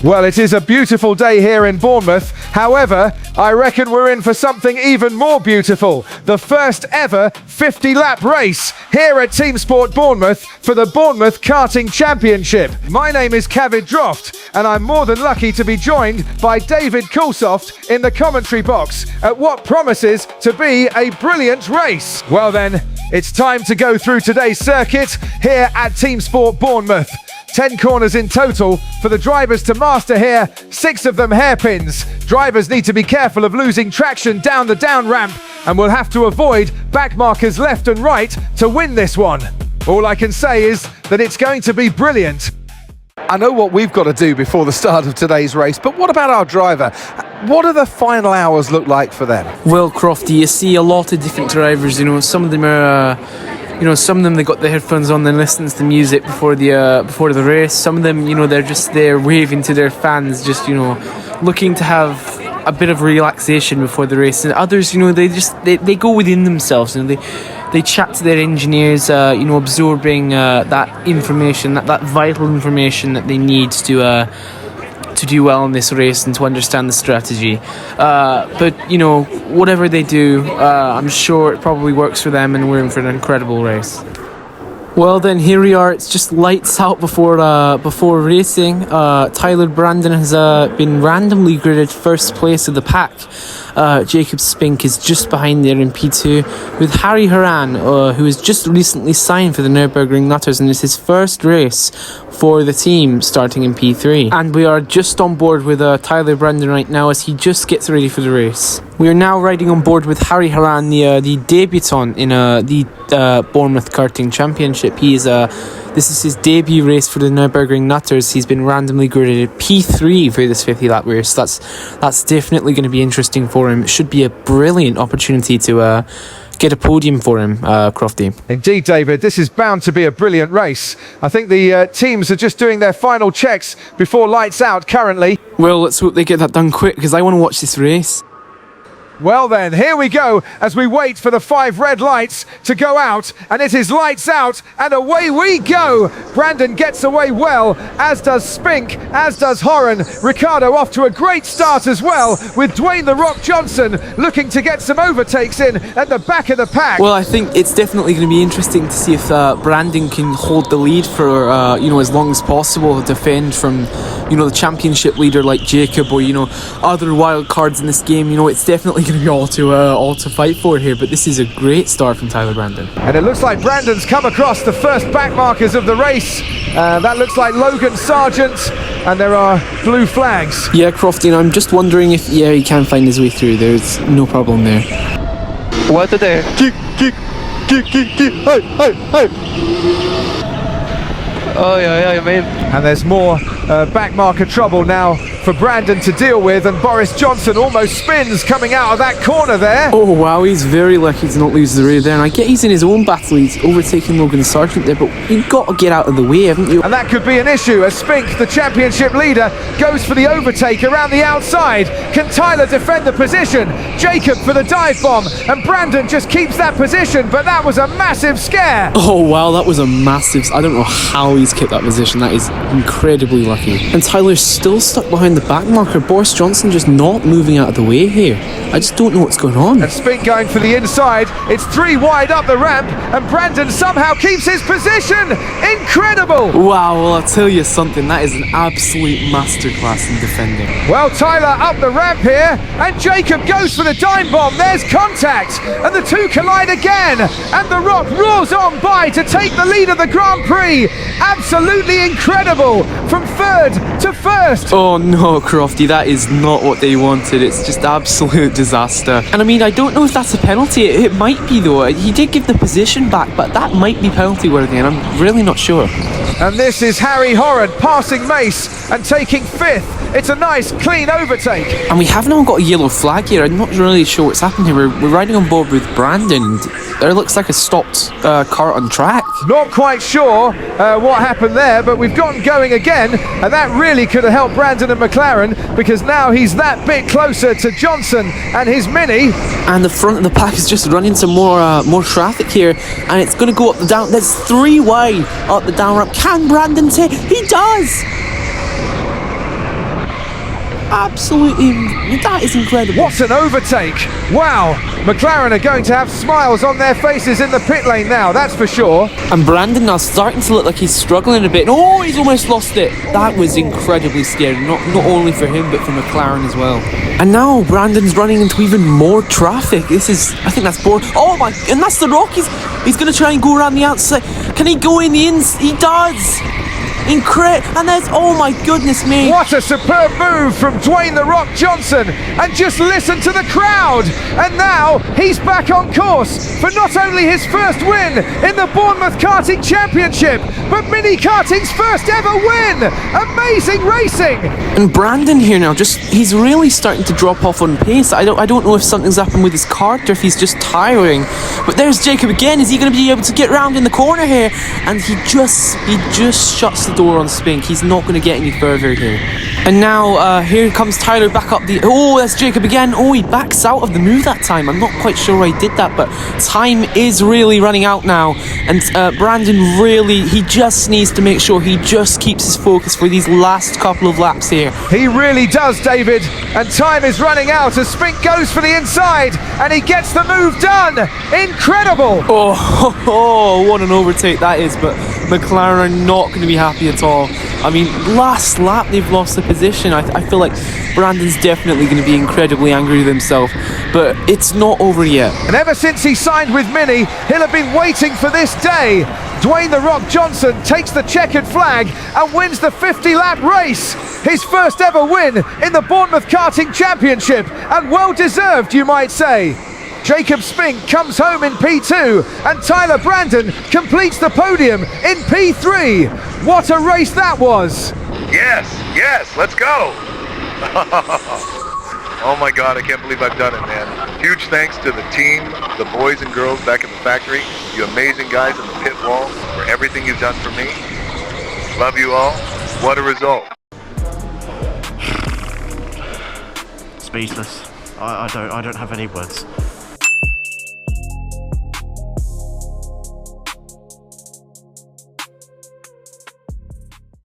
Well, it is a beautiful day here in Bournemouth. However, I reckon we're in for something even more beautiful. The first ever 50-lap race here at Team Sport Bournemouth for the Bournemouth Karting Championship. My name is Cavid Droft, and I'm more than lucky to be joined by David Coulsoft in the commentary box at what promises to be a brilliant race. Well then, it's time to go through today's circuit here at Team Sport Bournemouth. 10 corners in total for the drivers to master here, 6 of them hairpins. Drivers need to be careful of losing traction down the down ramp and will have to avoid back markers left and right to win this one. All I can say is that it's going to be brilliant. I know what we've got to do before the start of today's race, but what about our driver? What do the final hours look like for them? Well, Crofty, you see a lot of different drivers, some of them are... some of them, they got the headphones on and listen to the music before the race. Some of them, they're just there waving to their fans, just, looking to have a bit of relaxation before the race. And others, they go within themselves, they chat to their engineers, absorbing that information, that vital information that they need to do well in this race and to understand the strategy. But whatever they do, I'm sure it probably works for them, and we're in for an incredible race. Well then, here we are. It's just lights out before racing. Tyler Brandon has been randomly gridded first place of the pack. Jacob Spink is just behind there in P2, with Harry Horan, who has just recently signed for the Nürburgring Nutters, and it's his first race for the team, starting in P3. And we are just on board with Tyler Brandon right now as he just gets ready for the race. We are now riding on board with Harry Horan, the debutant in the Bournemouth Karting Championship. This is his debut race for the Nürburgring Nutters. He's been randomly graded P3 for this 50-lap race. That's definitely going to be interesting for him. It should be a brilliant opportunity to get a podium for him, Crofty. Indeed, David, this is bound to be a brilliant race. I think the teams are just doing their final checks before lights out currently. Well, let's hope they get that done quick, because I want to watch this race. Well then, here we go as we wait for the 5 red lights to go out, and it is lights out and away we go. Brandon gets away well, as does Spink, as does Horan. Ricardo off to a great start as well, with Dwayne "The Rock" Johnson looking to get some overtakes in at the back of the pack. Well, I think it's definitely going to be interesting to see if Brandon can hold the lead for as long as possible, defend from the championship leader like Jacob or other wild cards in this game. It's definitely going to be all to fight for here, but this is a great start from Tyler Brandon. And it looks like Brandon's come across the first back markers of the race. That looks like Logan Sargent, and there are blue flags. Yeah, Crofty, I'm just wondering if he can find his way through. There's no problem there. What are they? Kick, hey. Oh yeah, man. And there's more back marker trouble now for Brandon to deal with, and Boris Johnson almost spins coming out of that corner there. Oh wow, he's very lucky to not lose the rear there, and I get he's in his own battle, he's overtaking Logan Sargent there, but you've got to get out of the way, haven't you? And that could be an issue as Spink, the championship leader, goes for the overtake around the outside. Can Tyler defend the position? Jacob for the dive bomb, and Brandon just keeps that position, but that was a massive scare. Oh wow, that was a massive... I don't know how he's kept that position. That is incredibly lucky. And Tyler's still stuck behind the back marker. Boris Johnson just not moving out of the way here. I just don't know what's going on. And Spink going for the inside. It's 3 wide up the ramp, and Brandon somehow keeps his position. Incredible! Wow, well, I'll tell you something. That is an absolute masterclass in defending. Well, Tyler up the ramp here, and Jacob goes for the dime bomb. There's contact, and the two collide again, and The Rock roars on by to take the lead of the Grand Prix. Absolutely incredible, from third to first. Oh no, Crofty, that is not what they wanted. It's just absolute disaster. And I don't know if that's a penalty. It might be though. He did give the position back, but that might be penalty worthy, and I'm really not sure. And this is Harry Horan passing Mace and taking 5th. It's a nice clean overtake. And we have now got a yellow flag here. I'm not really sure what's happened here. We're riding on board with Brandon. There looks like a stopped car on track. Not quite sure what happened there, but we've gotten going again, and that really could have helped Brandon and McLaren, because now he's that bit closer to Johnson and his Mini. And the front of the pack is just running some more traffic here, and it's going to go up the down. There's 3 wide up the down ramp. Can Brandon say he does? absolutely, that is incredible. What an overtake! Wow, McLaren are going to have smiles on their faces in the pit lane now, that's for sure. And Brandon now starting to look like he's struggling a bit. Oh, he's almost lost it. That was incredibly scary, not only for him, but for McLaren as well. And now Brandon's running into even more traffic. This is, I think that's bored. Oh my, and that's the Rockies. He's going to try and go around the outside. Can he go in the ins? He does. Incredible. And there's, oh my goodness me. What a superb move from Dwayne "The Rock" Johnson, and just listen to the crowd. And now he's back on course for not only his first win in the Bournemouth Karting Championship, but Mini Karting's first ever win. Amazing racing. And Brandon here now, he's really starting to drop off on pace. I don't know if something's happened with his kart or if he's just tiring. But there's Jacob again. Is he going to be able to get round in the corner here? And he just shuts the door on Spink. He's not going to get any further here. And now here comes Tyler back up the... Oh, that's Jacob again. Oh, he backs out of the move that time. I'm not quite sure why he did that, but time is really running out now. And Brandon really, he just needs to make sure he just keeps his focus for these last couple of laps here. He really does, David. And time is running out as Spink goes for the inside, and he gets the move done. Incredible. Oh, what an overtake that is, but McLaren are not going to be happy at all. I mean, last lap they've lost the position. I feel like Brandon's definitely going to be incredibly angry with himself, but it's not over yet. And ever since he signed with Mini, he'll have been waiting for this day. Dwayne "The Rock" Johnson takes the checkered flag and wins the 50-lap race. His first ever win in the Bournemouth Karting Championship, and well deserved, you might say. Jacob Spink comes home in P2, and Tyler Brandon completes the podium in P3. What a race that was! Yes, let's go! Oh my God, I can't believe I've done it, man. Huge thanks to the team, the boys and girls back in the factory, you amazing guys in the pit wall, for everything you've done for me. Love you all. What a result. Speechless. I don't have any words.